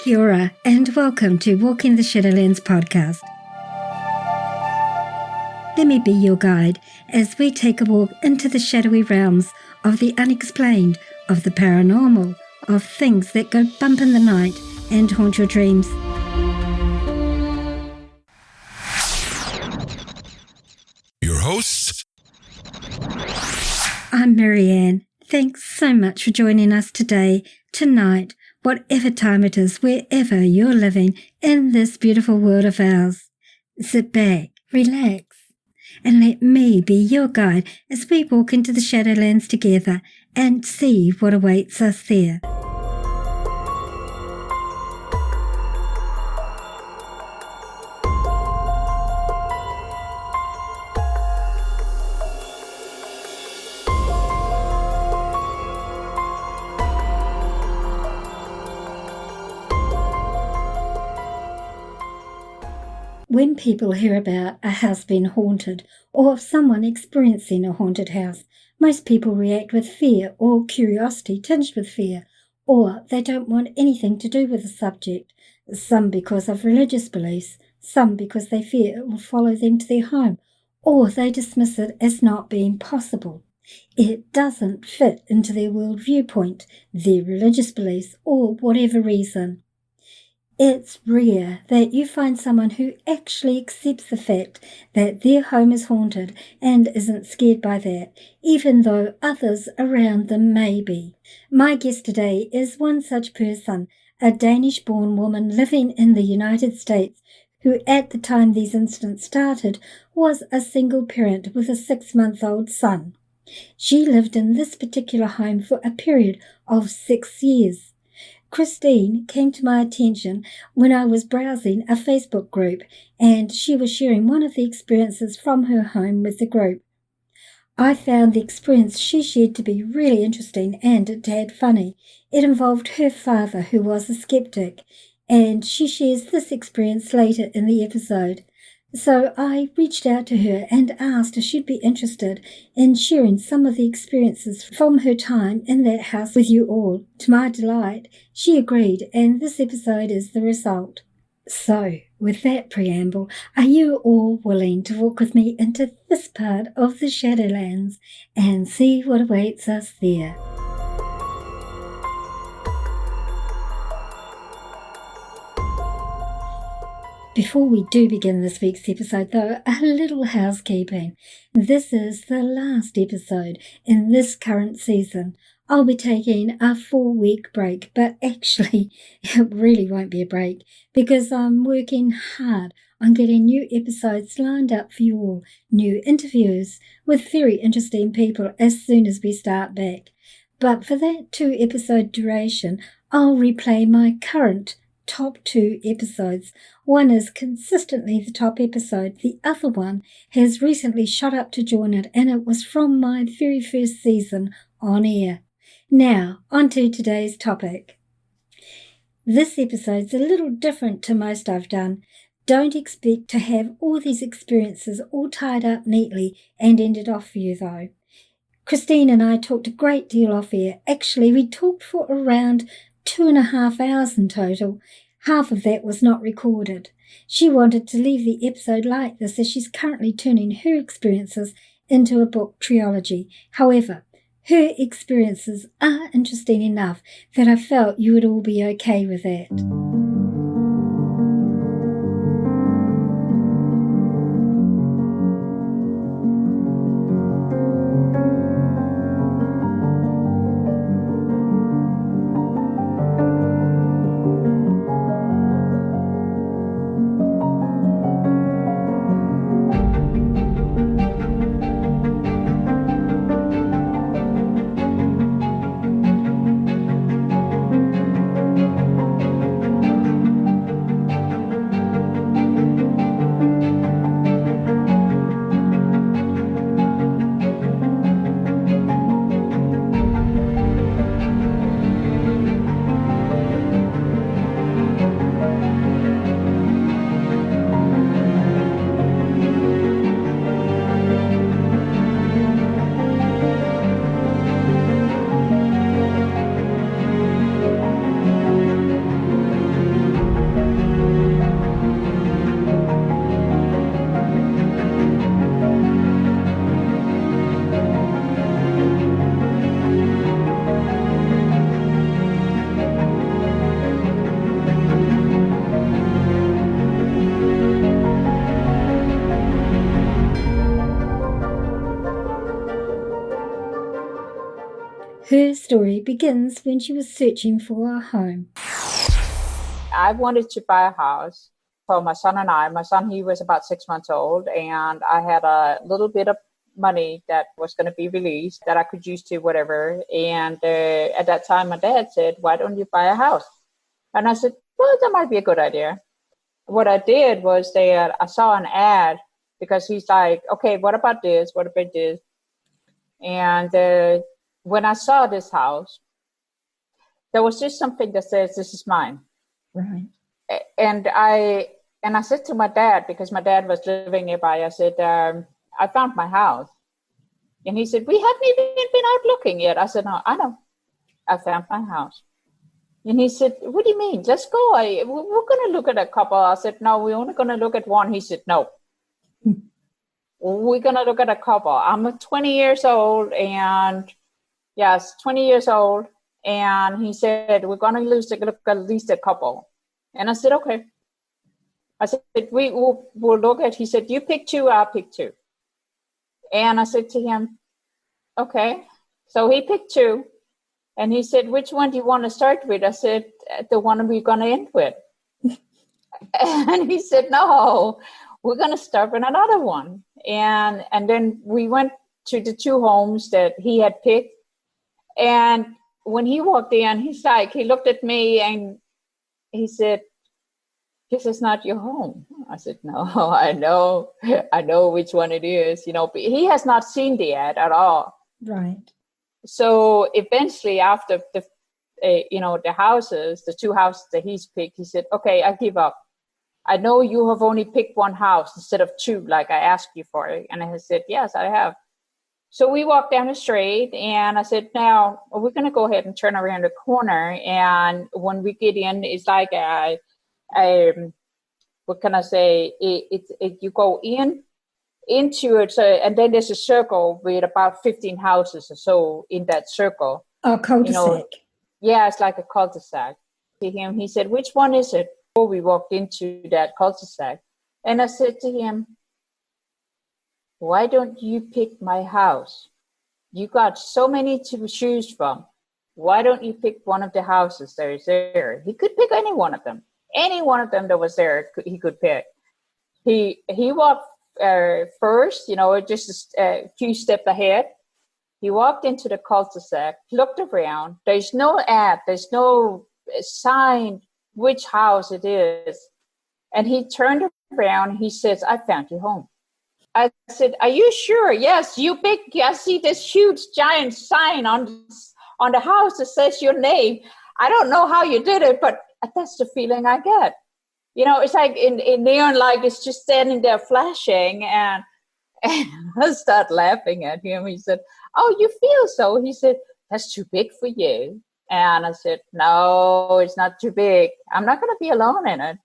Kia ora, and welcome to Walking the Shadowlands podcast. Let me be your guide as we take a walk into the shadowy realms of the unexplained, of the paranormal, of things that go bump in the night and haunt your dreams. Your hosts? I'm Marianne. Thanks so much for joining us today, tonight, whatever time it is, wherever you're living in this beautiful world of ours. Sit back, relax, and let me be your guide as we walk into the Shadowlands together and see what awaits us there. When people hear about a house being haunted or of someone experiencing a haunted house, most people react with fear or curiosity tinged with fear, or they don't want anything to do with the subject, some because of religious beliefs, some because they fear it will follow them to their home, or they dismiss it as not being possible. It doesn't fit into their world viewpoint, their religious beliefs, or whatever reason. It's rare that you find someone who actually accepts the fact that their home is haunted and isn't scared by that, even though others around them may be. My guest today is one such person, a Danish-born woman living in the United States who at the time these incidents started was a single parent with a 6-month-old son. She lived in this particular home for a period of 6 years. Kirsten came to my attention when I was browsing a Facebook group, and she was sharing one of the experiences from her home with the group. I found the experience she shared to be really interesting and a tad funny. It involved her father, who was a skeptic, and she shares this experience later in the episode. So I reached out to her and asked if she'd be interested in sharing some of the experiences from her time in that house with you all. To my delight, she agreed, and this episode is the result. So, with that preamble, are you all willing to walk with me into this part of the Shadowlands and see what awaits us there? Before we do begin this week's episode, though, a little housekeeping. This is the last episode in this current season. I'll be taking a 4-week break, but actually it really won't be a break because I'm working hard on getting new episodes lined up for you all, new interviews with very interesting people as soon as we start back. But for that 2-episode duration, I'll replay my current top 2 episodes. One is consistently the top episode. The other one has recently shot up to join it, and it was from my very first season on air. Now, on to today's topic. This episode's a little different to most I've done. Don't expect to have all these experiences all tied up neatly and ended off for you, though. Christine and I talked a great deal off air. Actually, we talked for around 2.5 hours in total. Half of that was not recorded. She wanted to leave the episode like this as she's currently turning her experiences into a book trilogy. However, her experiences are interesting enough that I felt you would all be okay with that. story begins when she was searching for a home. I wanted to buy a house for my son and I. My son, he was about 6 months old, and I had a little bit of money that was going to be released that I could use to whatever. And at that time, my dad said, "Why don't you buy a house?" And I said, "Well, that might be a good idea." What I did was that I saw an ad because he's like, "Okay, what about this? What about this?" And when I saw this house, there was just something that says, "This is mine." Right. And I said to my dad, because my dad was living nearby, I said, "I found my house." And he said, "We haven't even been out looking yet." I said, "No, I know. I found my house." And he said, "What do you mean? Let's go. We're going to look at a couple." I said, "No, we're only going to look at one." He said, "No. We're going to look at a couple." I'm 20 years old, and yes, 20 years old. And he said, "We're going to look at least a couple." And I said, "Okay." I said, we'll look at, he said, "You pick two, I'll pick two." And I said to him, "Okay." So he picked two. And he said, "Which one do you want to start with?" I said, "The one we're going to end with." And he said, "No, we're going to start with another one." And then we went to the two homes that he had picked. And when he walked in, he looked at me and he said, "This is not your home." I said, "No, I know which one it is." But he has not seen the ad at all. Right. So eventually, after the houses, the two houses that he's picked, he said, "Okay, I give up. I know you have only picked one house instead of two, like I asked you for." And I said, "Yes, I have." So we walked down the street, and I said, "Now we're going to go ahead and turn around the corner." And when we get in, it's like what can I say? You go into it, so, and then there's a circle with about 15 houses or so in that circle. Oh, cul-de-sac. Yeah, it's like a cul-de-sac. To him, he said, "Which one is it?" Before we walked into that cul-de-sac, and I said to him, "Why don't you pick my house? You got so many to choose from. Why don't you pick one of the houses that is there?" He could pick any one of them. Any one of them that was there, he could pick. He walked first, just a few steps ahead. He walked into the cul-de-sac, looked around. There's no ad. There's no sign which house it is. And he turned around. He says, "I found your home." I said, "Are you sure?" "Yes, you pick. I see this huge giant sign on the house that says your name. I don't know how you did it, but that's the feeling I get." It's like in neon light, it's just standing there flashing. And I started laughing at him. He said, "Oh, you feel so?" He said, "That's too big for you." And I said, "No, it's not too big. I'm not going to be alone in it."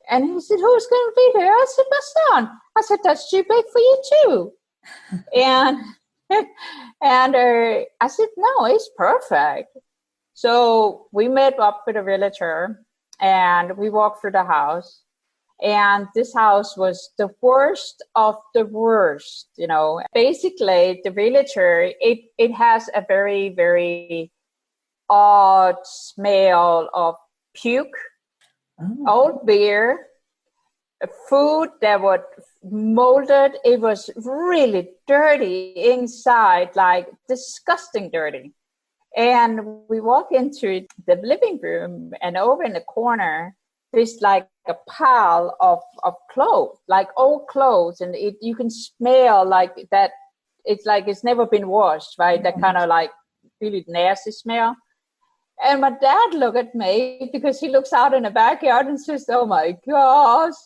And he said, "Who's going to be there?" I said, "My son." I said, "That's too big for you too." and I said, "No, it's perfect." So we met up with a realtor, and we walked through the house. And this house was the worst of the worst. Basically, the realtor, it has a very, very odd smell of puke, old beer, food that was molded. It was really dirty inside, like disgusting dirty. And we walk into the living room, and over in the corner, there's like a pile of clothes, like old clothes. And you can smell like that. It's like it's never been washed, right? That kind of like really nasty smell. And my dad looked at me, because he looks out in the backyard and says, "Oh my gosh."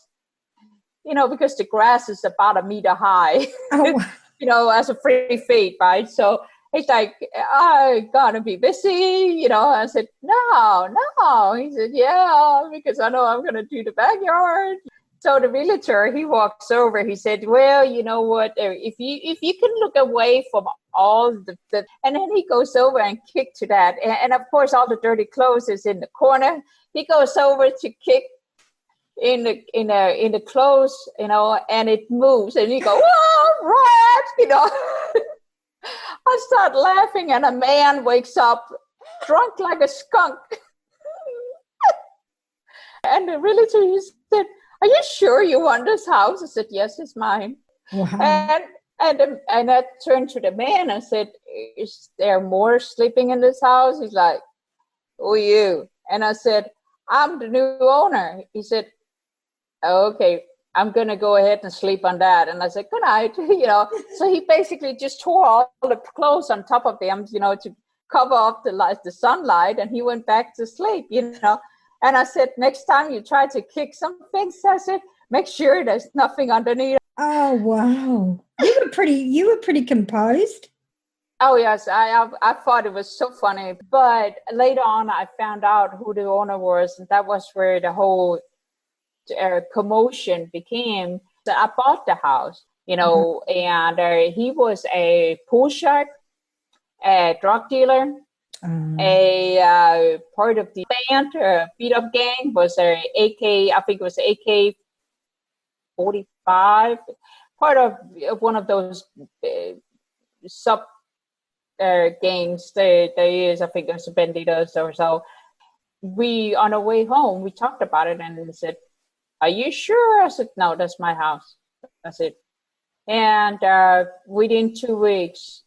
Because the grass is about a meter high, as a 3 feet, right? So he's like, "I'm gonna be busy." I said, No. He said, "Yeah, because I know I'm gonna do the backyard." So the realtor, he walks over. He said, "Well, you know what? If you can look away from all the," and then he goes over and kick to that, and of course all the dirty clothes is in the corner. He goes over to kick in the clothes, and it moves, and you go, "Whoa, rat!" I start laughing, and a man wakes up drunk like a skunk. And the realtor, he said, "Are you sure you want this house?" I said, "Yes, it's mine." Wow. And I turned to the man and said, "Is there more sleeping in this house?" He's like, "Who are you?" And I said, "I'm the new owner." He said, "Okay, I'm going to go ahead and sleep on that." And I said, "Good night." So he basically just tore all the clothes on top of them, to cover up the sunlight. And he went back to sleep, And I said, "Next time you try to kick some things," I said, "make sure there's nothing underneath." Oh, wow. You were pretty composed. Oh, yes. I thought it was so funny. But later on, I found out who the owner was. And that was where the whole commotion became. So I bought the house, and he was a pool shark, a drug dealer, a part of the band, beat up gang, was a AK, I think it was AK 45, part of one of those sub gangs. There is, I think it was Banditos or so. We, on our way home, we talked about it, and he said, "Are you sure?" I said, "No, that's my house." That's it. And within 2 weeks,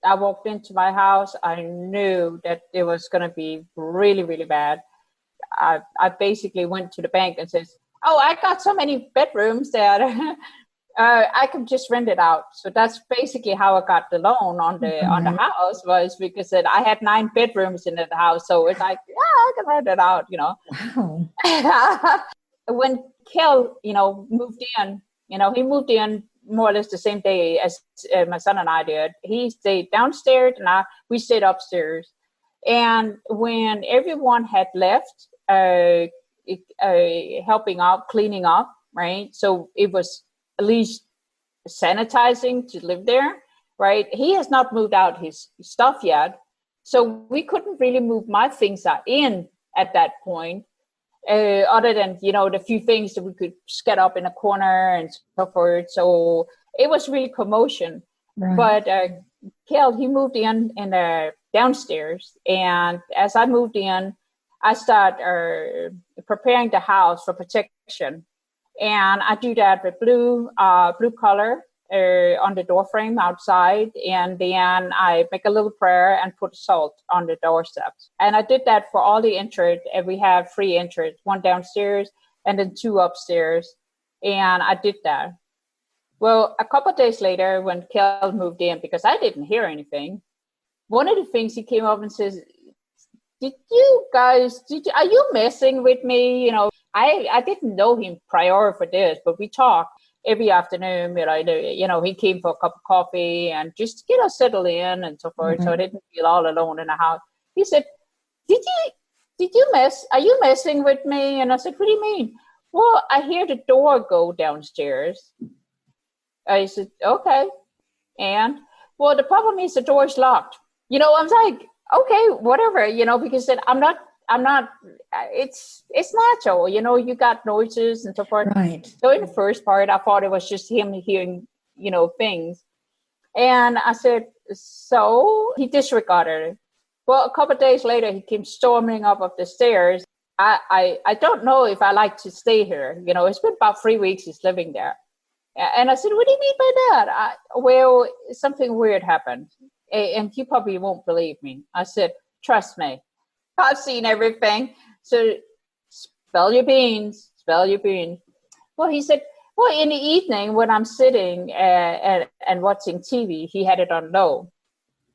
I walked into my house. I knew that it was going to be really, really bad. I basically went to the bank and says, "Oh, I got so many bedrooms that I could just rent it out." So that's basically how I got the loan on the house, was because I had 9 bedrooms in the house. So it's like, yeah, I can rent it out, Wow. When Kel, moved in, he moved in more or less the same day as my son and I did. He stayed downstairs, and we stayed upstairs. And when everyone had left, helping out, cleaning up, right? So it was at least sanitizing to live there, right? He has not moved out his stuff yet. So we couldn't really move my things in at that point. Other than, the few things that we could get up in a corner and so forth. So it was really commotion. Right. But Kel, he moved in downstairs. And as I moved in, I started preparing the house for protection. And I do that with blue color on the door frame outside, and then I make a little prayer and put salt on the doorsteps. And I did that for all the entries, and we had 3 entries, 1 downstairs and then 2 upstairs. And I did that. Well, a couple of days later, when Kel moved in, because I didn't hear anything, one of the things he came up and says, are you messing with me? I didn't know him prior for this, but we talked every afternoon. He came for a cup of coffee and just to get us settled in and so forth. So I didn't feel all alone in the house. He said, are you messing with me? And I said, "What do you mean?" "Well, I hear the door go downstairs." I said, "Okay." And, "Well, the problem is the door is locked." I was like, okay, whatever, because I'm not, it's natural, you got noises and so forth. Right. So in the first part, I thought it was just him hearing, things. And I said, so he disregarded it. Well, a couple of days later, he came storming up the stairs. I don't know if I like to stay here. It's been about 3 weeks he's living there. And I said, "What do you mean by that?" Well, something weird happened. And he probably won't believe me. I said, "Trust me. I've seen everything. So spill your beans. Well, he said, well, in the evening when I'm sitting and watching TV, he had it on low.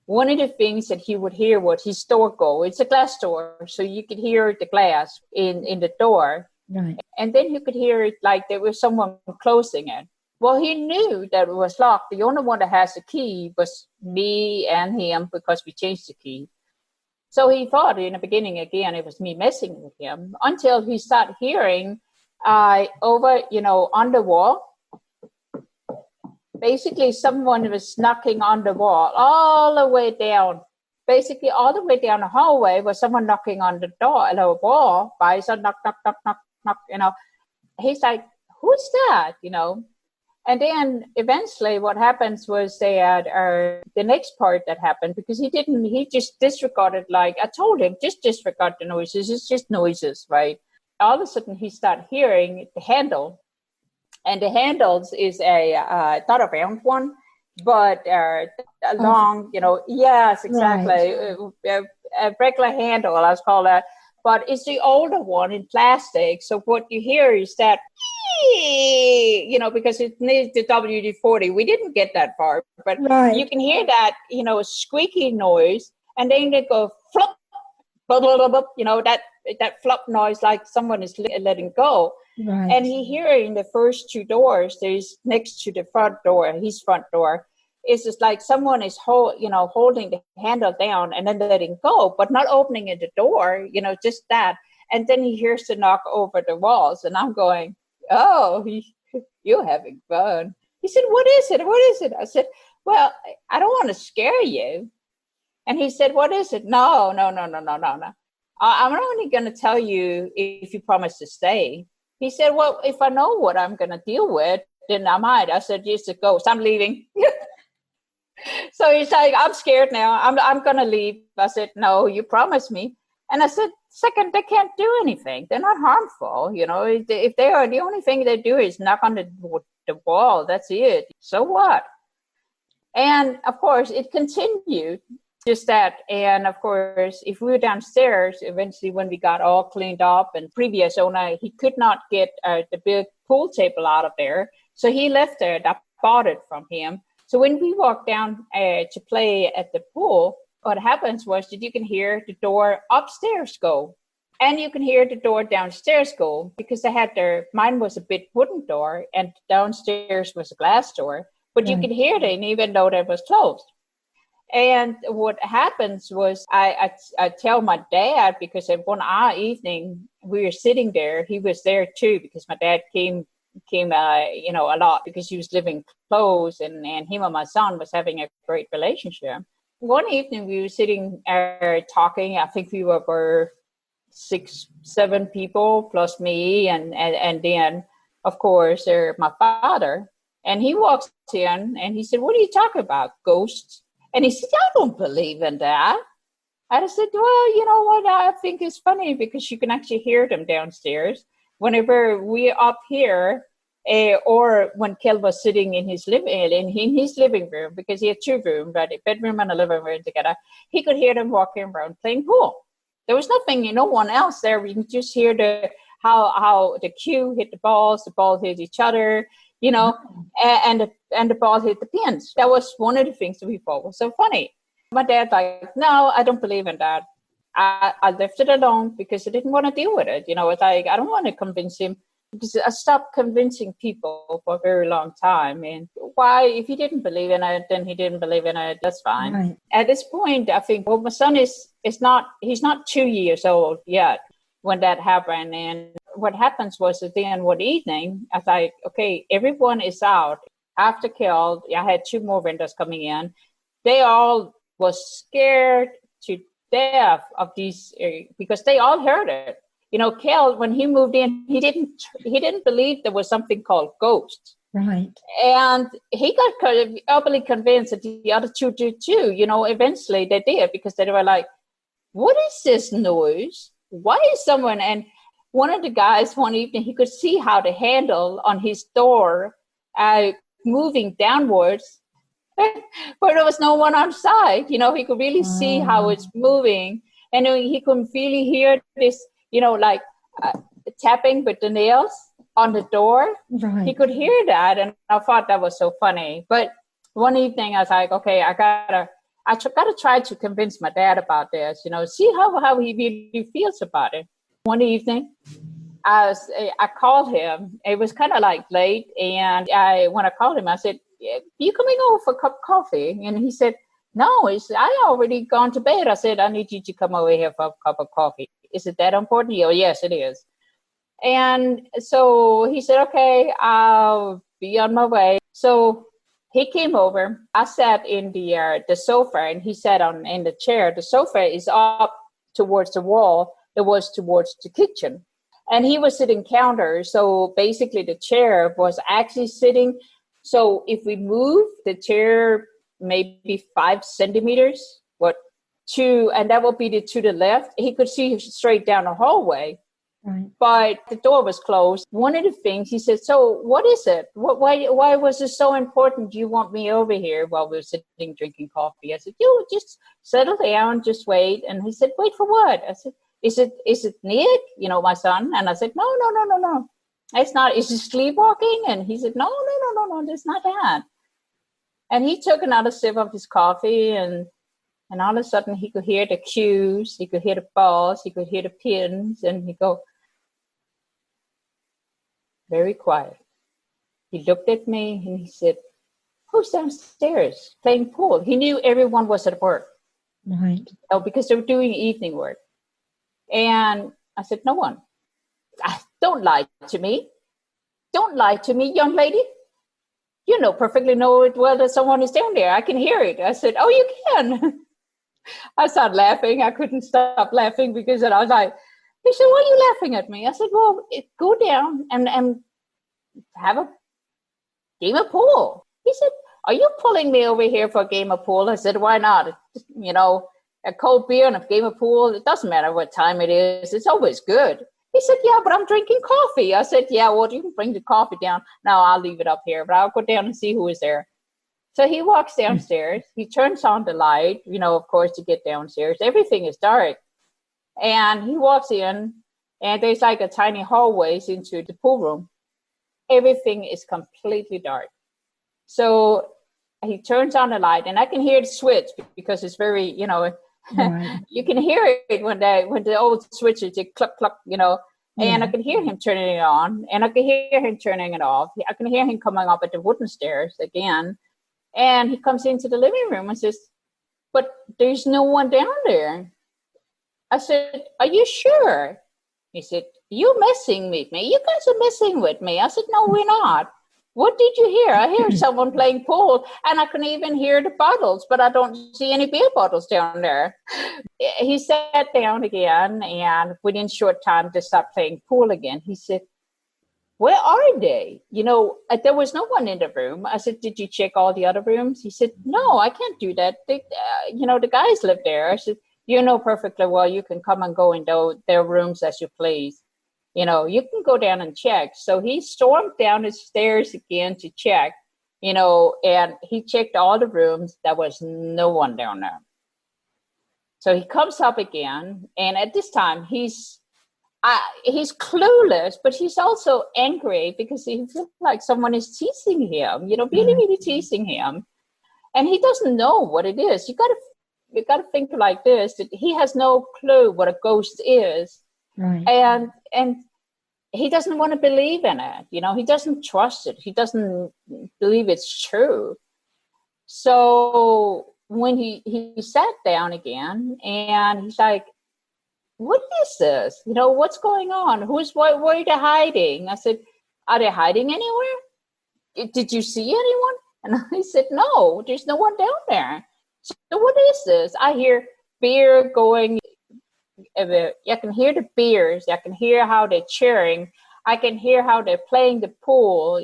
One of the things that he would hear was his door go. It's a glass door, so you could hear the glass in the door. Right. And then you could hear it like there was someone closing it. Well, he knew that it was locked. The only one that has the key was me and him, because we changed the key. So he thought in the beginning, again, it was me messing with him, until he started hearing over, on the wall. Basically, someone was knocking on the wall all the way down. Basically, all the way down the hallway was someone knocking on the wall. By so knock, knock, knock, knock, knock. He's like, "Who's that?" And then eventually what happens was that the next part that happened, because he just disregarded, like I told him, just disregard the noises. It's just noises, right? All of a sudden he started hearing the handle. And the handles is not a round one, but a long, yes, exactly. Right. A regular handle, let's call that. But it's the older one in plastic. So what you hear is that, because it needs the WD-40. We didn't get that far, but Right. you can hear that, squeaky noise. And then they go flop, blah, blah, blah, blah, that flop noise like someone is letting go. Right. And he hearing the first two doors, there's next to the front door, his front door, is just like someone is holding the handle down and then letting go, but not opening the door, just that. And then he hears the knock over the walls, and I'm going, "Oh, you're having fun." He said, "What is it? What is it?" I said, "Well, I don't want to scare you." And he said, "What is it?" No. I'm only going to tell you if you promise to stay. He said, "Well, if I know what I'm going to deal with, then I might." I said, "It's a ghost. I'm leaving." So he's like, "I'm scared now. I'm going to leave." I said, "No, you promised me." And I said, "Second, they can't do anything. They're not harmful. If they are, the only thing they do is knock on the wall. That's it. So what?" And of course, it continued. Just that. And of course, if we were downstairs, eventually when we got all cleaned up, and previous owner, he could not get the big pool table out of there. So he left it. I bought it from him. So when we walked down to play at the pool, what happens was that you can hear the door upstairs go. And you can hear the door downstairs go, because mine was a big wooden door and downstairs was a glass door. But you could hear them even though they was closed. And what happens was I tell my dad, because at one evening we were sitting there. He was there too, because my dad came a lot, because he was living close, and him and my son was having a great relationship. One evening we were sitting talking. I think we were 6-7 people plus me, and then of course my father. And he walks in and he said, "What are you talking about? Ghosts?" And he said, "I don't believe in that." I said, "Well, you know what? I think it's funny, because you can actually hear them downstairs whenever we're up here, or when Kel was sitting in his living room, because he had 2 rooms, right, a bedroom and a living room together. He could hear them walking around playing pool. There was nothing, no one else there. We can just hear how the cue hit the ball hit each other, and the ball hit the pins. That was one of the things that we thought was so funny. My dad like, "No, I don't believe in that." I left it alone because I didn't want to deal with it. It's like, I don't want to convince him, because I stopped convincing people for a very long time. And why, if he didn't believe in it, then he didn't believe in it. That's fine. Right. At this point, I think, my son he's not 2 years old yet when that happened. And what happens was that then one evening, I was like, okay, everyone is out. After Kel, I had 2 more vendors coming in. They all was scared to death of these, because they all heard it. Kel, when he moved in, he didn't believe there was something called ghosts. Right. And he got utterly convinced that the other 2 did too. Eventually they did, because they were like, "What is this noise? Why is someone?" And one of the guys one evening, he could see how the handle on his door moving downwards, but there was no one outside. He could really see how it's moving, and he could really hear this, like tapping with the nails on the door. Right. He could hear that, and I thought that was so funny. But one evening, I was like, okay, I gotta try to convince my dad about this. See how he really feels about it. One evening, I called him. It was kind of like late, and when I called him, I said, "You coming over for a cup of coffee?" And he said, "No, I already gone to bed." I said, "I need you to come over here for a cup of coffee." Is it that important? Oh, yes, it is. And so he said, "Okay, I'll be on my way." So he came over. I sat in the sofa, and he sat in the chair. The sofa is up towards the wall. It was towards the kitchen. And he was sitting counter. So basically the chair was actually sitting So if we move the chair maybe 5 centimeters, and that would be to the left, he could see straight down the hallway. Right. But the door was closed. One of the things he said, so what is it? Why was it so important? You want me over here while we were sitting drinking coffee? I said, you just settle down, just wait. And he said, wait for what? I said, is it Nick, my son? And I said, no. It's not. Is he sleepwalking? And he said, no, it's not that. And he took another sip of his coffee, and all of a sudden he could hear the cues, he could hear the balls, he could hear the pins, and he go, very quiet. He looked at me and he said, who's downstairs playing pool? He knew everyone was at work. Right. Because they were doing evening work. And I said, no one. Don't lie to me. Don't lie to me, young lady. You perfectly know it well that someone is down there. I can hear it. I said, oh, you can. I started laughing. I couldn't stop laughing because I was like, he said, why are you laughing at me? I said, well, go down and have a game of pool. He said, are you pulling me over here for a game of pool? I said, why not? A cold beer and a game of pool, it doesn't matter what time it is. It's always good. He said, yeah, but I'm drinking coffee. I said, yeah, well, you can bring the coffee down. No, I'll leave it up here, but I'll go down and see who is there. So he walks downstairs. He turns on the light, of course, to get downstairs. Everything is dark. And he walks in, and there's like a tiny hallway into the pool room. Everything is completely dark. So he turns on the light, and I can hear the switch because it's very, right. You can hear it when the old switches, it cluck, cluck, and I can hear him turning it on, and I can hear him turning it off. I can hear him coming up at the wooden stairs again. And he comes into the living room and says, but there's no one down there. I said, are you sure? He said, you messing with me? You guys are messing with me. I said, no, we're not. What did you hear? I hear someone playing pool, and I can even hear the bottles, but I don't see any beer bottles down there. He sat down again, and within a short time they stopped playing pool again. He said, where are they? There was no one in the room. I said, did you check all the other rooms? He said, no, I can't do that. The guys live there. I said, you know perfectly well you can come and go in their rooms as you please. You can go down and check. So he stormed down the stairs again to check, and he checked all the rooms. There was no one down there. So he comes up again, and at this time he's clueless, but he's also angry because he feels like someone is teasing him, really teasing him. And he doesn't know what it is. You got to think like this, that he has no clue what a ghost is. Right. And he doesn't want to believe in it. He doesn't trust it. He doesn't believe it's true. So when he sat down again, and he's like, what is this? What's going on? Where are they hiding? I said, are they hiding anywhere? Did you see anyone? And he said, no, there's no one down there. So what is this? I hear beer going. I can hear the beers. I can hear how they're cheering. I can hear how they're playing the pool,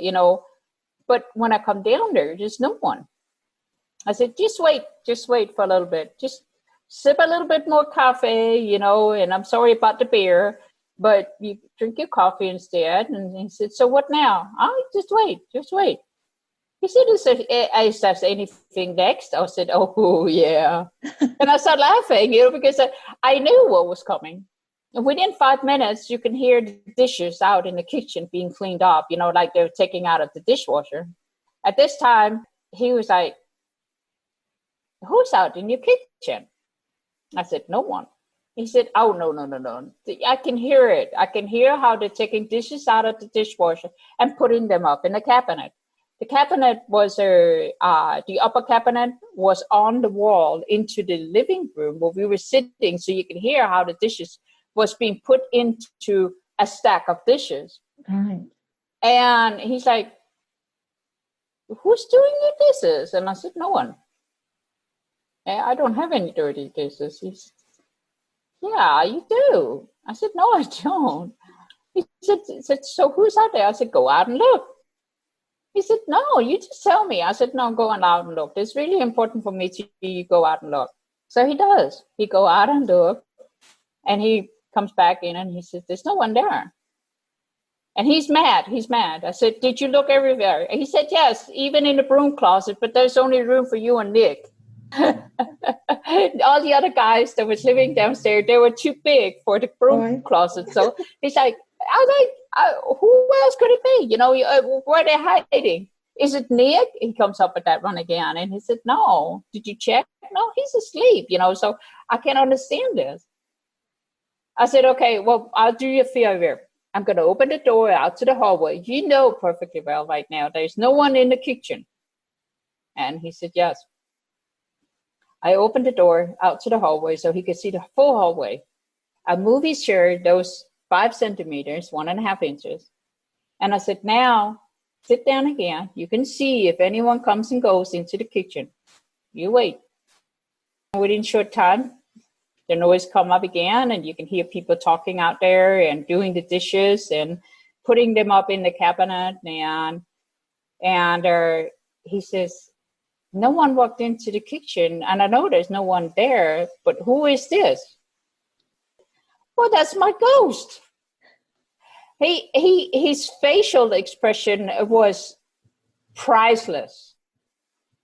But when I come down there's no one. I said, just wait for a little bit. Just sip a little bit more coffee, and I'm sorry about the beer, but you drink your coffee instead. And he said, so what now? Oh, just wait. He said, is there anything next? I said, oh, yeah. And I started laughing, because I knew what was coming. And within 5 minutes, you can hear the dishes out in the kitchen being cleaned up, like they were taking out of the dishwasher. At this time, he was like, who's out in your kitchen? I said, no one. He said, oh, no. I can hear it. I can hear how they're taking dishes out of the dishwasher and putting them up in the cabinet. The cabinet was the upper cabinet was on the wall into the living room where we were sitting, so you can hear how the dishes was being put into a stack of dishes. Right. And he's like, who's doing your dishes? And I said, no one. I don't have any dirty dishes. He said, yeah, you do. I said, no, I don't. He said, so who's out there? I said, go out and look. He said, no, you just tell me. I said, no, go on out and look. It's really important for me to go out and look. So he does. He go out and look, and he comes back in and he says, there's no one there. And he's mad. He's mad. I said, did you look everywhere? And he said, yes, even in the broom closet, but there's only room for you and Nick. All the other guys that was living downstairs, they were too big for the broom closet. So he's like, I was like, who else could it be? You know, where are they hiding? Is it Nick? He comes up with that one again. And he said, no, did you check? No, he's asleep, you know, so I can't understand this. I said, okay, well, I'll do you a favor. I'm going to open the door out to the hallway. You know perfectly well right now, there's no one in the kitchen. And he said, yes. I opened the door out to the hallway so he could see the full hallway. I moved his chair, those 5 centimeters, 1.5 inches. And I said, now sit down again. You can see if anyone comes and goes into the kitchen. You wait. Within short time, the noise come up again, and you can hear people talking out there and doing the dishes and putting them up in the cabinet. And he says, no one walked into the kitchen, and I know there's no one there, but who is this? Well, that's my ghost. His facial expression was priceless,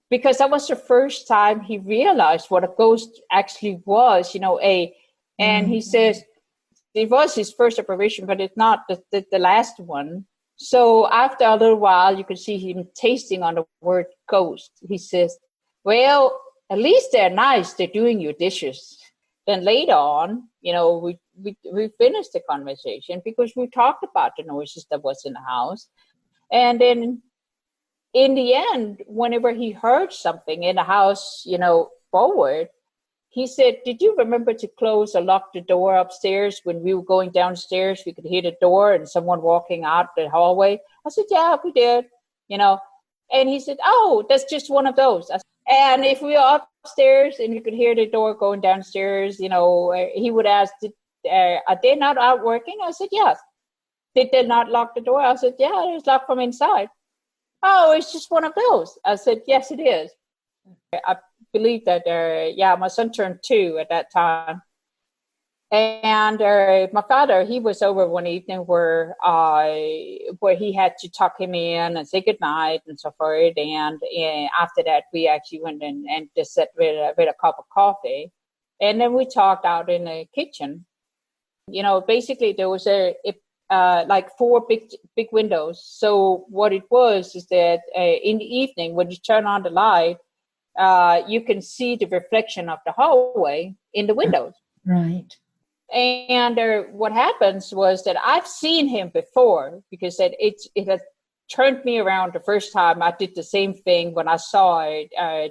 because that was the first time he realized what a ghost actually was, you know, and he says it was his first apparition, but it's not the last one. So after a little while, you could see him tasting on the word ghost. He says, well, at least they're nice. They're doing your dishes. Then later on, you know, we finished the conversation because we talked about the noises that was in the house. And then in the end, whenever he heard something in the house, you know, forward, he said, did you remember to close or lock the door upstairs? When we were going downstairs, we could hear the door and someone walking out the hallway. I said, yeah, we did, you know. And he said, oh, that's just one of those. And if we were upstairs and you could hear the door going downstairs, you know, he would ask, are they not out working? I said, yes. Did they not lock the door? I said, yeah, it's locked from inside. Oh, it's just one of those. I said, yes, it is. I believe that, my son turned 2 at that time. And my father, he was over one evening where he had to tuck him in and say goodnight and so forth. And after that, we actually went in and just sat with a cup of coffee. And then we talked out in the kitchen. You know, basically there was like 4 big windows. So what it was is that in the evening, when you turn on the light, you can see the reflection of the hallway in the windows. Right. And what happens was that I've seen him before, because it had turned me around the first time. I did the same thing when I saw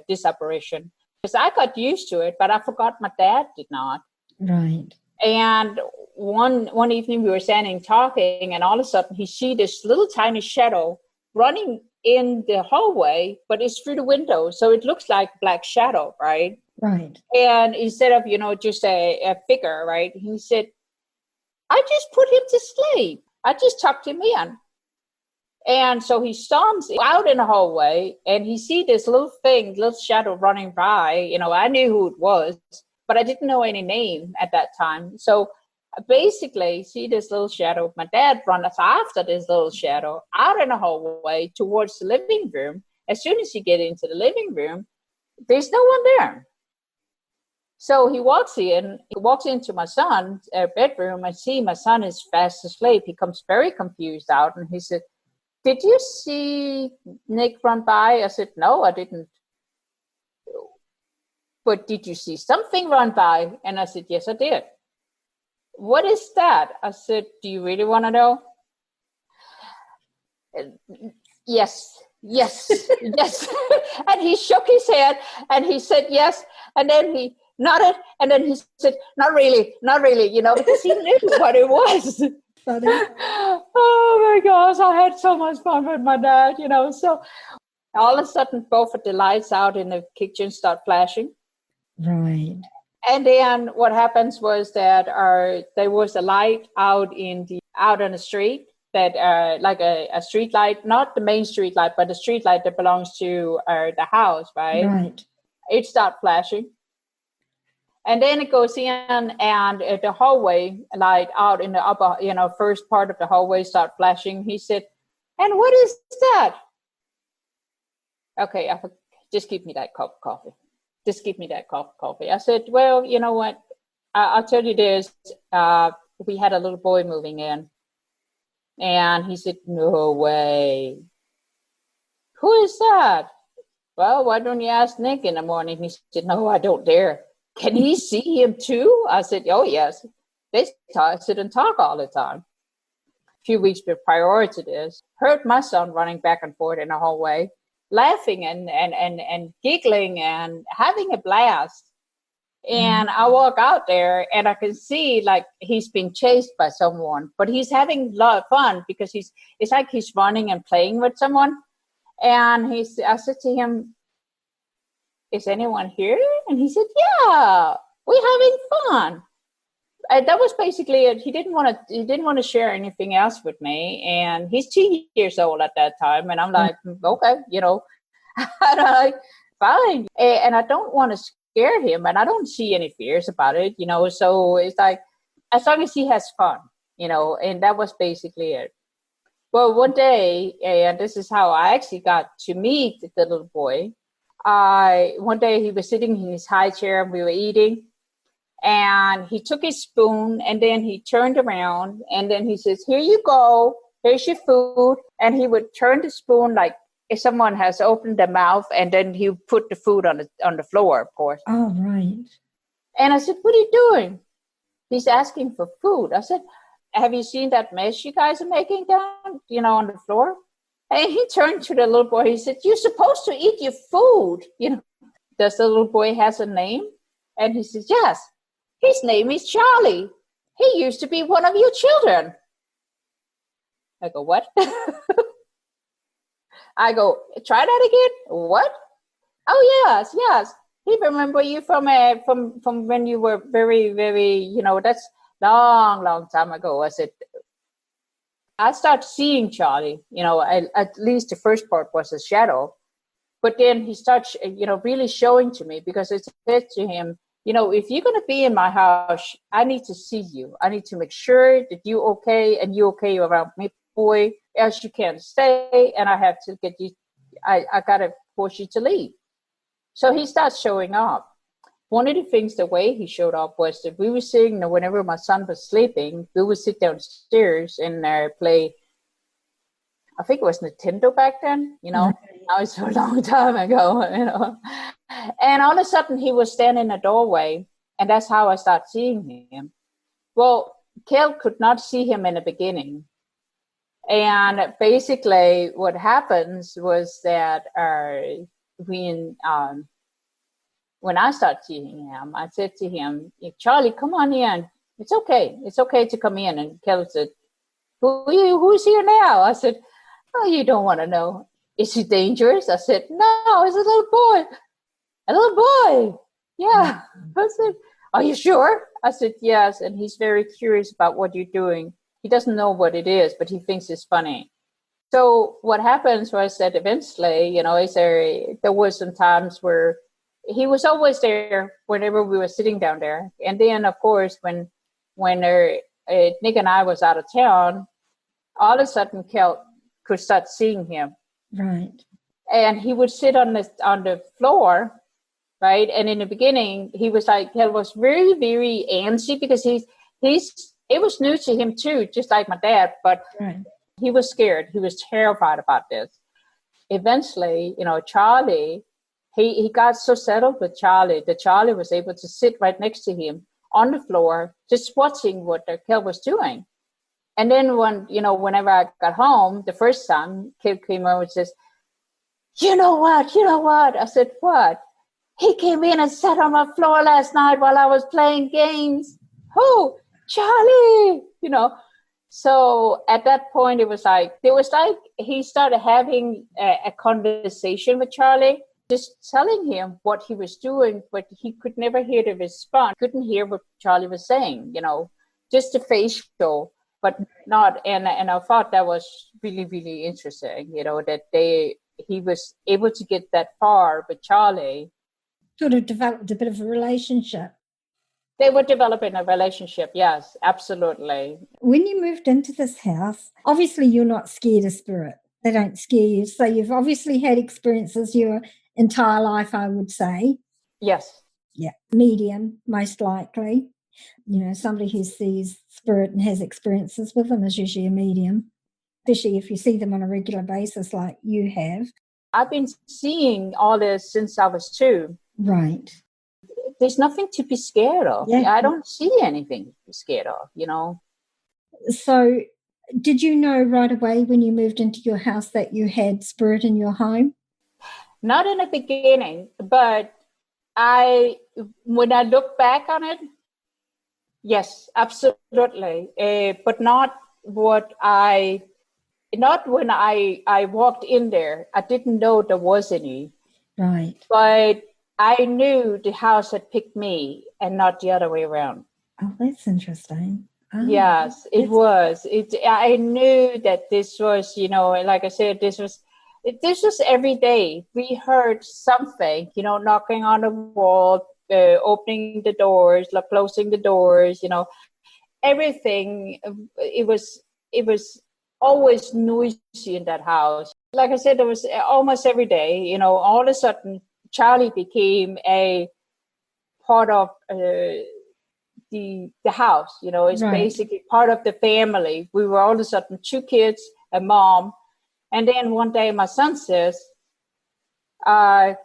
this apparition, because I got used to it, but I forgot my dad did not. Right. And one evening we were standing talking, and all of a sudden he see this little tiny shadow running in the hallway, but it's through the window, so it looks like black shadow, right? Right. And instead of, you know, just a figure, right? He said, I just put him to sleep. I just tucked him in. And so he storms out in the hallway, and he see this little shadow running by. You know, I knew who it was, but I didn't know any name at that time. So basically, see this little shadow. My dad runs after this little shadow out in the hallway towards the living room. As soon as you get into the living room, there's no one there. So he walks into my son's bedroom. I see my son is fast asleep. He comes very confused out, and he said, did you see Nick run by? I said, no, I didn't. But did you see something run by? And I said, yes, I did. What is that? I said, do you really want to know? Yes, yes. And he shook his head and he said, yes. And then he nodded, and then he said, not really, you know, because he knew what it was. Funny. Oh my gosh, I had so much fun with my dad, you know. So all of a sudden, both of the lights out in the kitchen start flashing. Right. And then what happens was that there was a light out on the street, that like a street light, not the main street light, but the street light that belongs to the house, right? Right. It starts flashing. And then it goes in, and the hallway light out in the upper, first part of the hallway start flashing. He said, "And what is that?" Okay, just give me that cup of coffee. Just give me that cup of coffee. I said, "Well, you know what? I'll tell you this. We had a little boy moving in." And he said, "No way. Who is that?" "Well, why don't you ask Nick in the morning?" He said, "No, I don't dare." "Can he see him too?" I said, "Oh, yes. They sit and talk all the time." A few weeks prior to this, heard my son running back and forth in the hallway, laughing and giggling and having a blast. And I walk out there and I can see like he's being chased by someone, but he's having a lot of fun because it's like he's running and playing with someone. And I said to him, "Is anyone here?" And he said, "Yeah, we're having fun." And that was basically it. He didn't want to share anything else with me. And he's 2 years old at that time. And I'm like, okay, and I'm like, fine. And I don't want to scare him, and I don't see any fears about it, so it's like, as long as he has fun, and that was basically it. Well, one day, and this is how I actually got to meet the little boy. One day he was sitting in his high chair and we were eating, and he took his spoon and then he turned around and then he says, "Here you go, here's your food." And he would turn the spoon like if someone has opened their mouth, and then he would put the food on the floor, of course. Oh, right. And I said, "What are you doing?" He's asking for food. I said, "Have you seen that mess you guys are making down, on the floor?" And he turned to the little boy. He said, "You're supposed to eat your food. Does the little boy has a name?" And he says, "Yes. His name is Charlie. He used to be one of your children." I go, "What?" I go, "Try that again." "What?" "Oh, yes. He remember you from when you were very, very, that's long time ago." I said, I started seeing Charlie, at least the first part was a shadow. But then he starts, really showing to me, because I said to him, "If you're going to be in my house, I need to see you. I need to make sure that you're okay and you're okay around me, boy, else you can't stay, and I have to get you, I got to force you to leave." So he starts showing up. One of the things, the way he showed up was that we were sitting, whenever my son was sleeping, we would sit downstairs and play, I think it was Nintendo back then, now it's a long time ago, And all of a sudden he was standing in the doorway, and that's how I started seeing him. Well, Kel could not see him in the beginning. And basically what happens was that when I started seeing him, I said to him, "Charlie, come on in. It's okay. It's okay to come in." And Kel said, Who's here now?" I said, "Oh, you don't want to know. Is he dangerous?" I said, "No, it's a little boy." "A little boy?" "Yeah." I said, "Are you sure?" I said, "Yes." And he's very curious about what you're doing. He doesn't know what it is, but he thinks it's funny. So what happens was that eventually, there were some times where he was always there whenever we were sitting down there. And then, of course, when Nick and I was out of town, all of a sudden Kel could start seeing him. Right. And he would sit on the floor, right? And in the beginning, he was very, very antsy, because it was new to him too, just like my dad, but right. He was scared. He was terrified about this. Eventually, Charlie, he got so settled with Charlie that Charlie was able to sit right next to him on the floor, just watching what Kel was doing. And then whenever I got home, the first time, Kel came over and says, you know what? I said, "What?" "He came in and sat on my floor last night while I was playing games." "Oh, Charlie!" So at that point, it was like he started having a conversation with Charlie, just telling him what he was doing, but he could never hear the response. Couldn't hear what Charlie was saying, just the facial but not. And I thought that was really, really interesting, that he was able to get that far with Charlie. Sort of developed a bit of a relationship. They were developing a relationship, yes, absolutely. When you moved into this house, obviously you're not scared of spirit. They don't scare you. So you've obviously had experiences your entire life, I would say. Yes. Yeah. Medium, most likely. Somebody who sees spirit and has experiences with them is usually a medium, especially if you see them on a regular basis like you have. I've been seeing all this since I was 2. Right. There's nothing to be scared of. Yeah. I don't see anything to be scared of, So did you know right away when you moved into your house that you had spirit in your home? Not in the beginning, but when I look back on it, yes, absolutely. But not when I walked in there. I didn't know there was any. Right. But I knew the house had picked me and not the other way around. Oh, that's interesting. Oh, yes, it was. I knew that this was, like I said, this was every day. We heard something, knocking on the wall, opening the doors, like closing the doors, everything. It was always noisy in that house. Like I said, it was almost every day, all of a sudden Charlie became a part of the house, it's right. basically part of the family. We were all of a sudden 2 kids, a mom. And then one day my son says, Mom,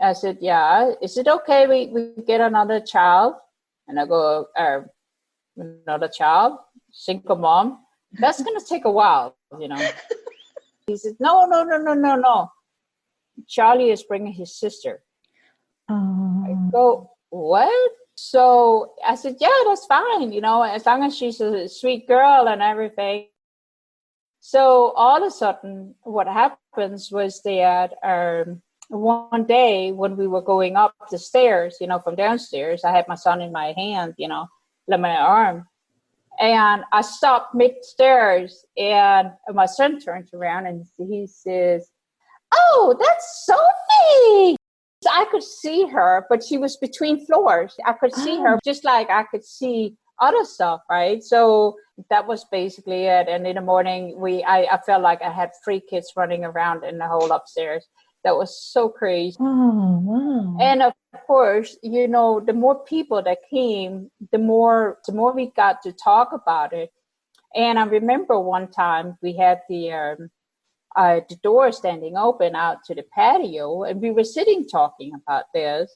I said, yeah, is it okay we get another child? And I go, another child, single mom? That's going to take a while, He said, no. Charlie is bringing his sister. I go, what? So I said, yeah, that's fine, as long as she's a sweet girl and everything. So all of a sudden, what happens was that one day when we were going up the stairs, from downstairs, I had my son in my hand, like my arm. And I stopped mid-stairs, and my son turns around and he says, oh, that's Sophie. So I could see her, but she was between floors. I could see her just like I could see other stuff, right? So that was basically it. And in the morning, I felt like I had 3 kids running around in the whole upstairs. That was so crazy. Oh, wow. And of course, the more people that came, the more we got to talk about it. And I remember one time we had the door standing open out to the patio, and we were sitting talking about this.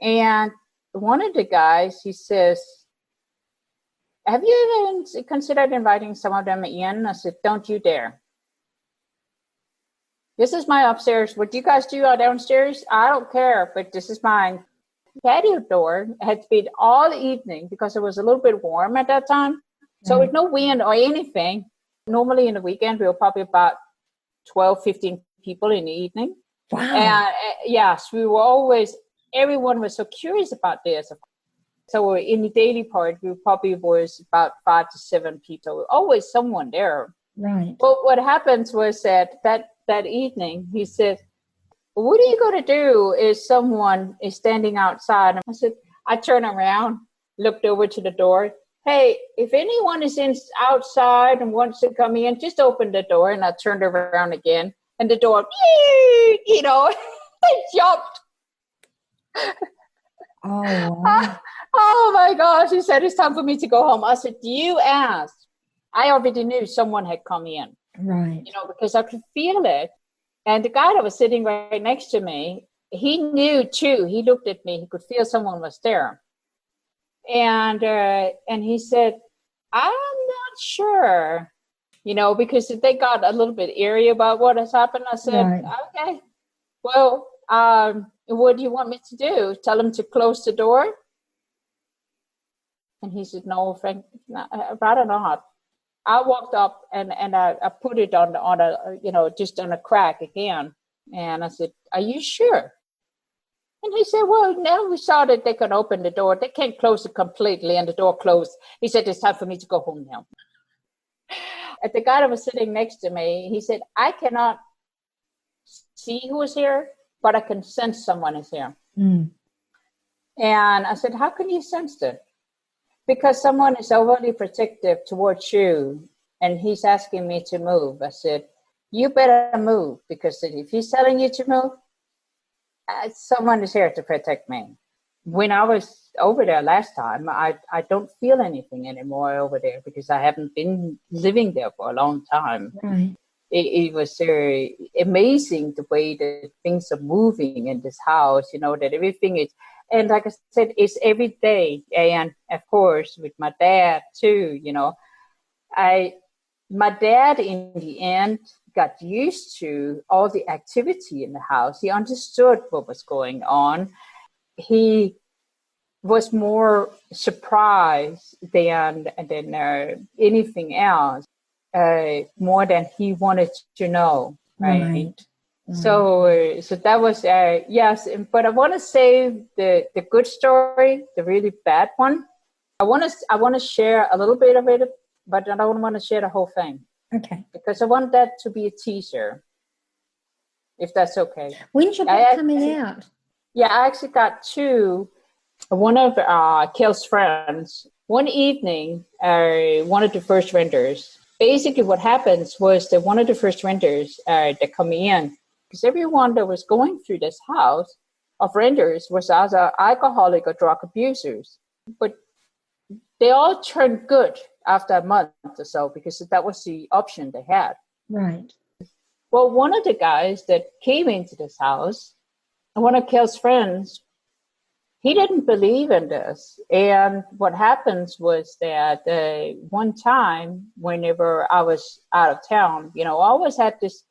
And one of the guys, he says, have you even considered inviting some of them in? I said, don't you dare. This is my upstairs. What you guys do out downstairs, I don't care, but this is mine. The patio door had been all evening because it was a little bit warm at that time. So with no wind or anything. Normally in the weekend, we were probably about 12, 15 people in the evening. Wow. And yes, everyone was so curious about this. So in the daily part, we probably was about 5 to 7 people. Always someone there. Right. But what happens was that evening, he said, what are you going to do if someone is standing outside? And I said, I turned around, looked over to the door. Hey, if anyone is outside and wants to come in, just open the door. And I turned around again, and the door, they jumped. Oh, wow. Oh my gosh, he said, it's time for me to go home. I said, you asked. I already knew someone had come in. Right. Because I could feel it. And the guy that was sitting right next to me, he knew too. He looked at me. He could feel someone was there. And he said, I'm not sure, because they got a little bit eerie about what has happened. I said, right. Okay, well, what do you want me to do? Tell him to close the door? And he said, no, Frank, I don't know how. I walked up and I put it on a just on a crack again. And I said, are you sure? And he said, well, now we saw that they can open the door. They can't close it completely, and the door closed. He said, it's time for me to go home now. And the guy that was sitting next to me, he said, I cannot see who is here, but I can sense someone is here. Mm. And I said, how can you sense it? Because someone is overly protective towards you, and he's asking me to move. I said, you better move, because if he's telling you to move, someone is here to protect me. When I was over there last time, I don't feel anything anymore over there because I haven't been living there for a long time. Right. It was very amazing the way that things are moving in this house, that everything is, and like I said, it's every day. And of course, with my dad too, my dad in the end got used to all the activity in the house. He understood what was going on. He was more surprised than anything else, more than he wanted to know, right? So that was yes. But I want to save the good story, the really bad one. I want to share a little bit of it, but I don't want to share the whole thing. Okay. Because I want that to be a teaser, if that's okay. When's your book coming out? Yeah, I actually got two. One of Kel's friends, one evening, one of the first renters. Basically, what happens was that one of the first renters that come in, because everyone that was going through this house of renters was either alcoholic or drug abusers. But they all turned good after a month or so, because that was the option they had. Right. Well, one of the guys that came into this house, one of Kel's friends, he didn't believe in this. And what happens was that one time, whenever I was out of town, I always had this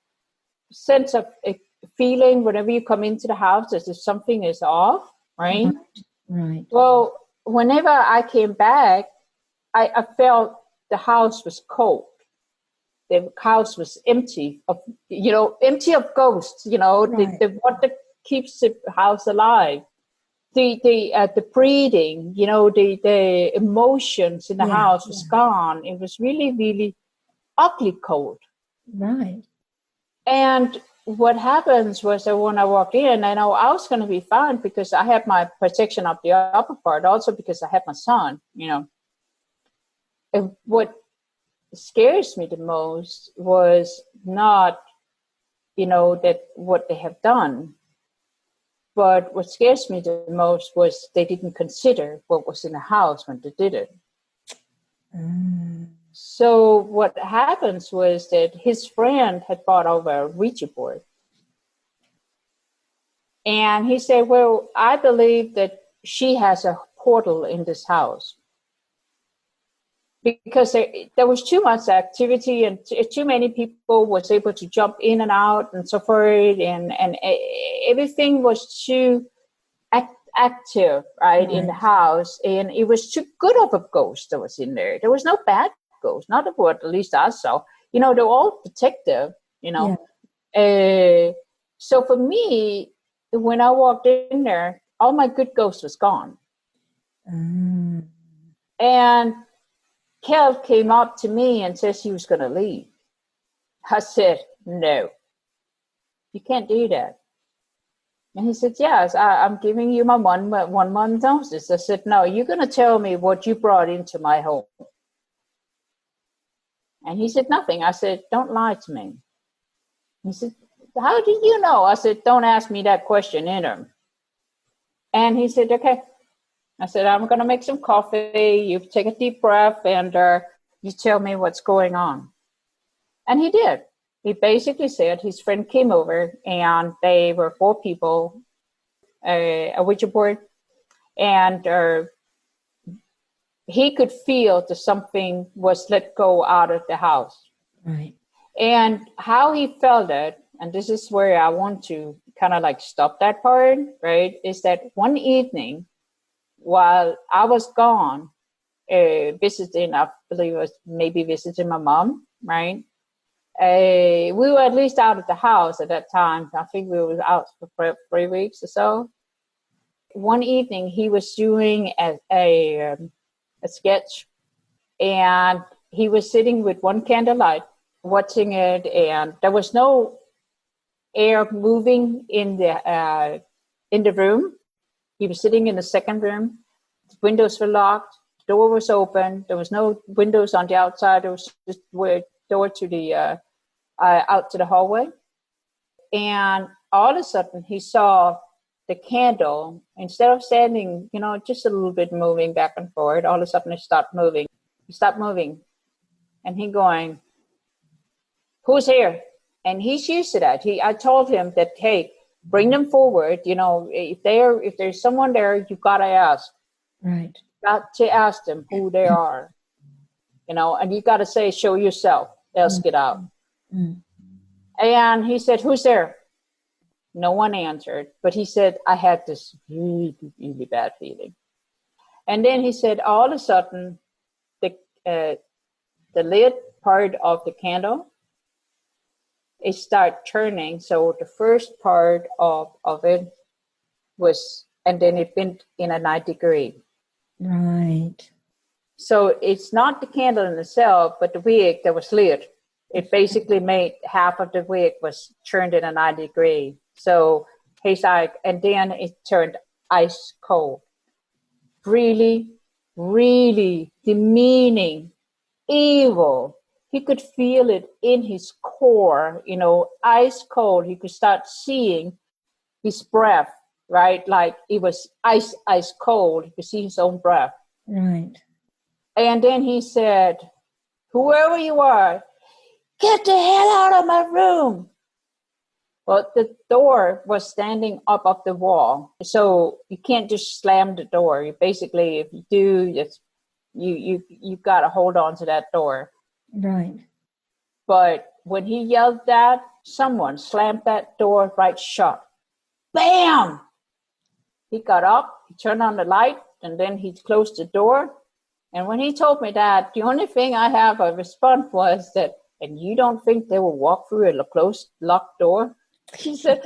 sense of a feeling whenever you come into the house as if something is off, right? Right. Well, whenever I came back, I felt the house was cold. The house was empty of ghosts, Right. the what that keeps the house alive. The breathing, the emotions in the house was gone. It was really, really ugly cold. Right. And what happens was that when I walked in, I know I was going to be fine because I had my protection up the upper part, also because I had my son, And what scares me the most was not, that what they have done. But what scares me the most was they didn't consider what was in the house when they did it. So what happens was that his friend had bought over a Ouija board. And he said, well, I believe that she has a portal in this house. Because there was too much activity and too many people was able to jump in and out and so forth. And everything was too active, right, in the house. And it was too good of a ghost that was in there. There was no bad ghost, not what at least I saw. They were all protective, So for me, when I walked in there, all my good ghost was gone. And Kel came up to me and said she was going to leave. I said, no, you can't do that. And he said, yes, I'm giving you my 1 month notice. I said, no, you're going to tell me what you brought into my home. And he said, nothing. I said, don't lie to me. He said, how do you know? I said, don't ask me that question either. And he said, okay. I said, I'm going to make some coffee. You take a deep breath and you tell me what's going on. And he did. He basically said his friend came over and they were 4 people, a Ouija board, and he could feel that something was let go out of the house. Right. And how he felt it, and this is where I want to kind of like stop that part, right, is that one evening, while I was gone, visiting, I believe it was maybe visiting my mom, right? We were at least out of the house at that time. I think we were out for 3 weeks or so. One evening, he was doing a sketch, and he was sitting with one candlelight, watching it, and there was no air moving in the room. He was sitting in the second room. The windows were locked. The door was open. There was no windows on the outside. There was just a door to the out to the hallway. And all of a sudden, he saw the candle, instead of standing, just a little bit moving back and forth, all of a sudden it stopped moving. He stopped moving. And he going, "Who's here?" And he's used to that. I told him that, hey, bring them forward. If there's someone there, you gotta ask. Right. Got to ask them who they are. And you gotta say, show yourself, else get out. Mm. And he said, "Who's there?" No one answered, but he said, "I had this really, really bad feeling." And then he said, all of a sudden, the lid part of the candle, it started turning. So the first part of it was, and then it bent in a 90-degree. Right. So it's not the candle in itself, but the wick that was lit. It basically made half of the wick was turned in a 90-degree. So he's like, and then it turned ice cold. Really, really demeaning, evil. He could feel it in his core, ice cold. He could start seeing his breath, right? Like it was ice cold. He could see his own breath. Right. And then he said, "Whoever you are, get the hell out of my room." Well, the door was standing up off the wall, so you can't just slam the door. You basically, if you do, you got to hold on to that door. Right. But when he yelled that, someone slammed that door right shut. Bam! He got up, he turned on the light, and then he closed the door. And when he told me that, the only thing I have a response was that, "And you don't think they will walk through a closed, locked door?" He said,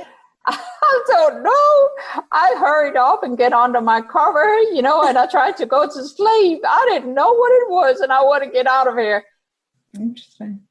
"I don't know. I hurried up and get under my cover, and I tried to go to sleep. I didn't know what it was, and I want to get out of here." Interesting.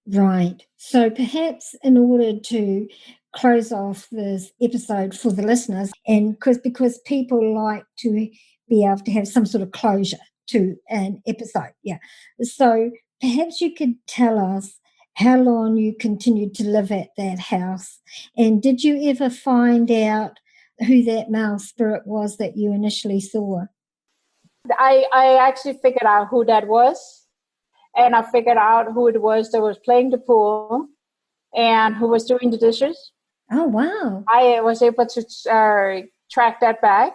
Right. So perhaps in order to close off this episode for the listeners, and because people like to be able to have some sort of closure to an episode. Yeah. So perhaps you could tell us how long you continued to live at that house, and did you ever find out who that male spirit was that you initially saw? I actually figured out who that was. And I figured out who it was that was playing the pool and who was doing the dishes. Oh, wow. I was able to track that back.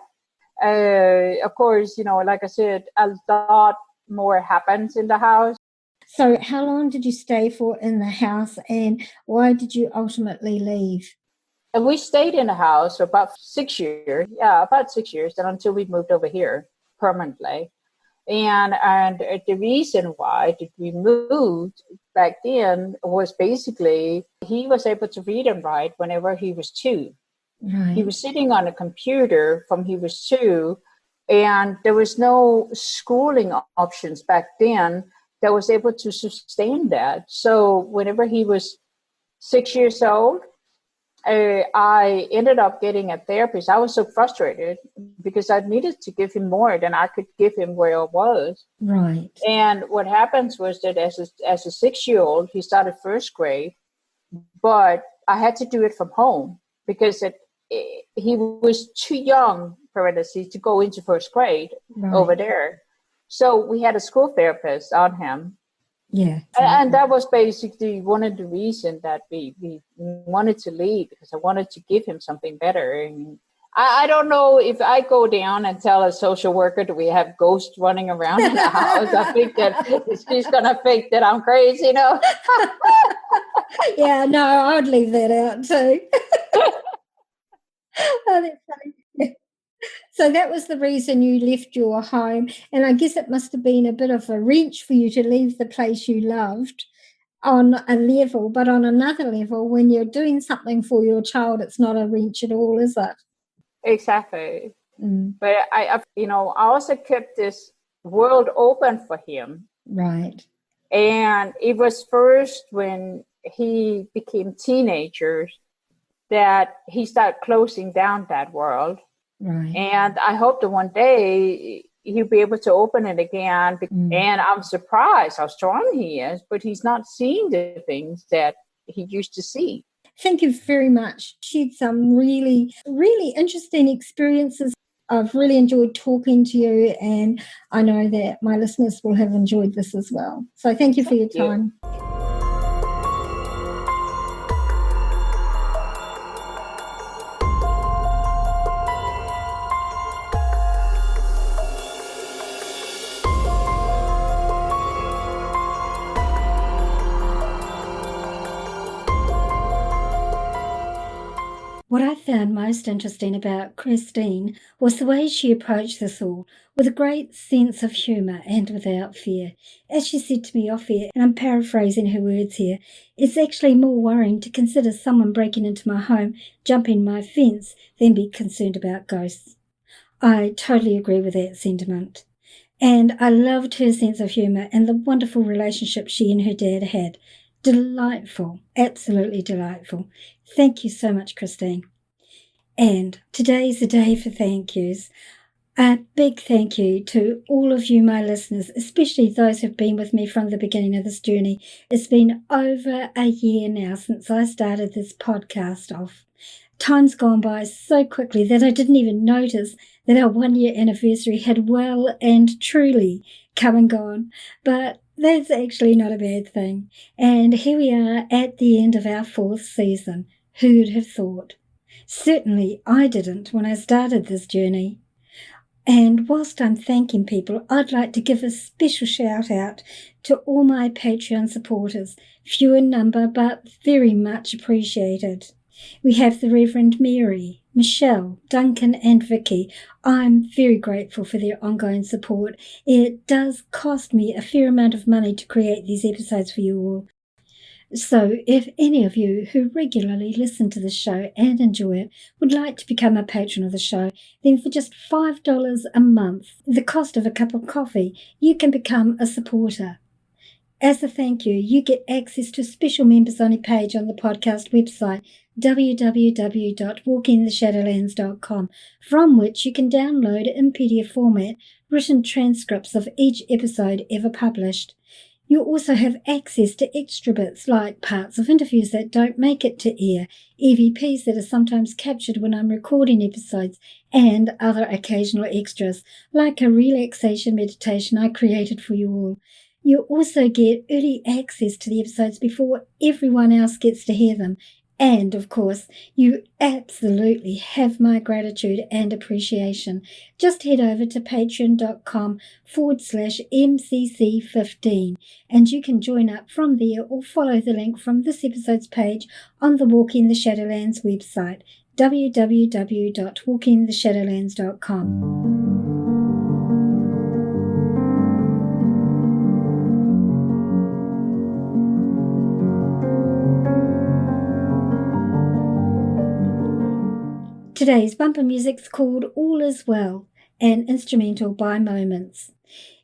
Of course, like I said, a lot more happens in the house. So how long did you stay for in the house, and why did you ultimately leave? And we stayed in the house for about 6 years. Yeah, about 6 years, and until we moved over here permanently. And the reason why we moved back then was basically he was able to read and write whenever he was 2. Right. He was sitting on a computer from he was 2, and there was no schooling options back then that was able to sustain that. So whenever he was 6 years old, I ended up getting a therapist. I was so frustrated because I needed to give him more than I could give him where I was. Right. And what happens was that as a 6-year-old, he started first grade, but I had to do it from home because he was too young, parentheses, to go into first grade over there. So we had a school therapist on him. Yeah. Exactly. And that was basically one of the reasons that we wanted to leave, because I wanted to give him something better. And I don't know if I go down and tell a social worker that we have ghosts running around in the house. I think that she's going to think that I'm crazy, Yeah, no, I would leave that out too. Oh, that's funny. Yeah. So that was the reason you left your home. And I guess it must have been a bit of a wrench for you to leave the place you loved on a level, but on another level, when you're doing something for your child, it's not a wrench at all, is it? Exactly. But I also kept this world open for him. Right. And it was first when he became teenagers that he started closing down that world. Right. And I hope that one day he'll be able to open it again. And I'm surprised how strong he is, but he's not seeing the things that he used to see. Thank you very much. Shared some really, really interesting experiences. I've really enjoyed talking to you, and I know that my listeners will have enjoyed this as well. So thank you for your time. What I found most interesting about Kirsten was the way she approached this all, with a great sense of humour and without fear. As she said to me off air, and I'm paraphrasing her words here, it's actually more worrying to consider someone breaking into my home, jumping my fence, than be concerned about ghosts. I totally agree with that sentiment. And I loved her sense of humour and the wonderful relationship she and her dad had. Delightful, absolutely delightful. Thank you so much, Kirsten. And today's the day for thank yous. A big thank you to all of you, my listeners, especially those who've been with me from the beginning of this journey. It's been over a year now since I started this podcast off. Time's gone by so quickly that I didn't even notice that our 1-year anniversary had well and truly come and gone. But that's actually not a bad thing. And here we are at the end of our 4th season. Who'd have thought? Certainly I didn't when I started this journey. And whilst I'm thanking people, I'd like to give a special shout out to all my Patreon supporters, few in number but very much appreciated. We have the Reverend Mary, Michelle, Duncan and Vicky. I'm very grateful for their ongoing support. It does cost me a fair amount of money to create these episodes for you all. So if any of you who regularly listen to the show and enjoy it would like to become a patron of the show, then for just $5 a month, the cost of a cup of coffee, you can become a supporter. As a thank you, you get access to a special members-only page on the podcast website, www.walkingtheshadowlands.com, from which you can download in PDF format written transcripts of each episode ever published. You'll also have access to extra bits like parts of interviews that don't make it to air, EVPs that are sometimes captured when I'm recording episodes, and other occasional extras like a relaxation meditation I created for you all. You'll also get early access to the episodes before everyone else gets to hear them. And, of course, you absolutely have my gratitude and appreciation. Just head over to patreon.com/MCC15 and you can join up from there or follow the link from this episode's page on the Walking the Shadowlands website, www.walkingtheshadowlands.com. Today's bumper music's called All Is Well, an instrumental by Moments.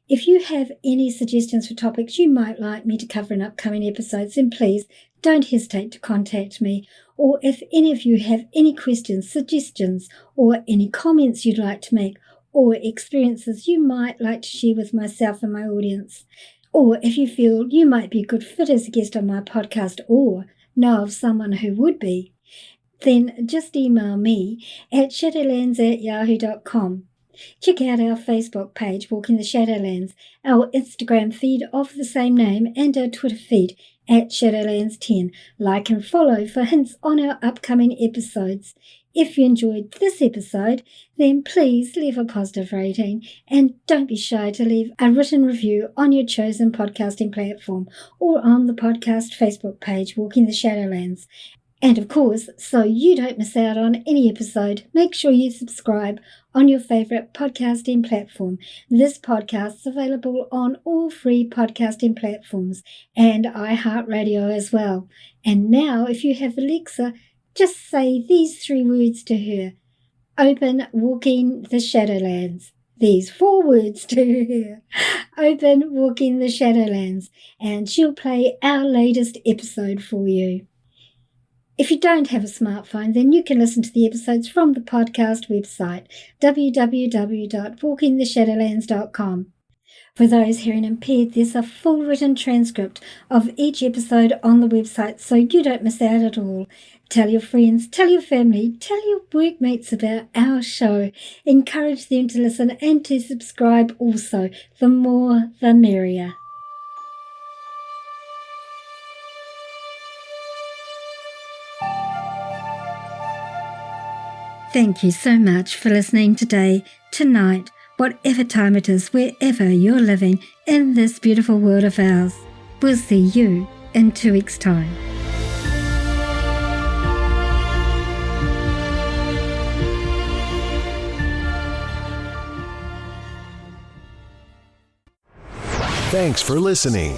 If you have any suggestions for topics you might like me to cover in upcoming episodes, then please don't hesitate to contact me. Or if any of you have any questions, suggestions, or any comments you'd like to make, or experiences you might like to share with myself and my audience, or if you feel you might be a good fit as a guest on my podcast or know of someone who would be, then just email me at shadowlands@yahoo.com. Check out our Facebook page, Walking the Shadowlands, our Instagram feed of the same name, and our Twitter feed at Shadowlands10. Like and follow for hints on our upcoming episodes. If you enjoyed this episode, then please leave a positive rating and don't be shy to leave a written review on your chosen podcasting platform or on the podcast Facebook page, Walking the Shadowlands. And of course, so you don't miss out on any episode, make sure you subscribe on your favourite podcasting platform. This podcast is available on all free podcasting platforms and iHeartRadio as well. And now, if you have Alexa, just say these 3 words to her. Open Walking the Shadowlands. These 4 words to her. Open Walking the Shadowlands, and she'll play our latest episode for you. If you don't have a smartphone, then you can listen to the episodes from the podcast website, www.walkingtheshadowlands.com. For those hearing impaired, there's a full written transcript of each episode on the website, so you don't miss out at all. Tell your friends, tell your family, tell your workmates about our show. Encourage them to listen and to subscribe also. The more, the merrier. Thank you so much for listening today, tonight, whatever time it is, wherever you're living in this beautiful world of ours. We'll see you in 2 weeks' time. Thanks for listening.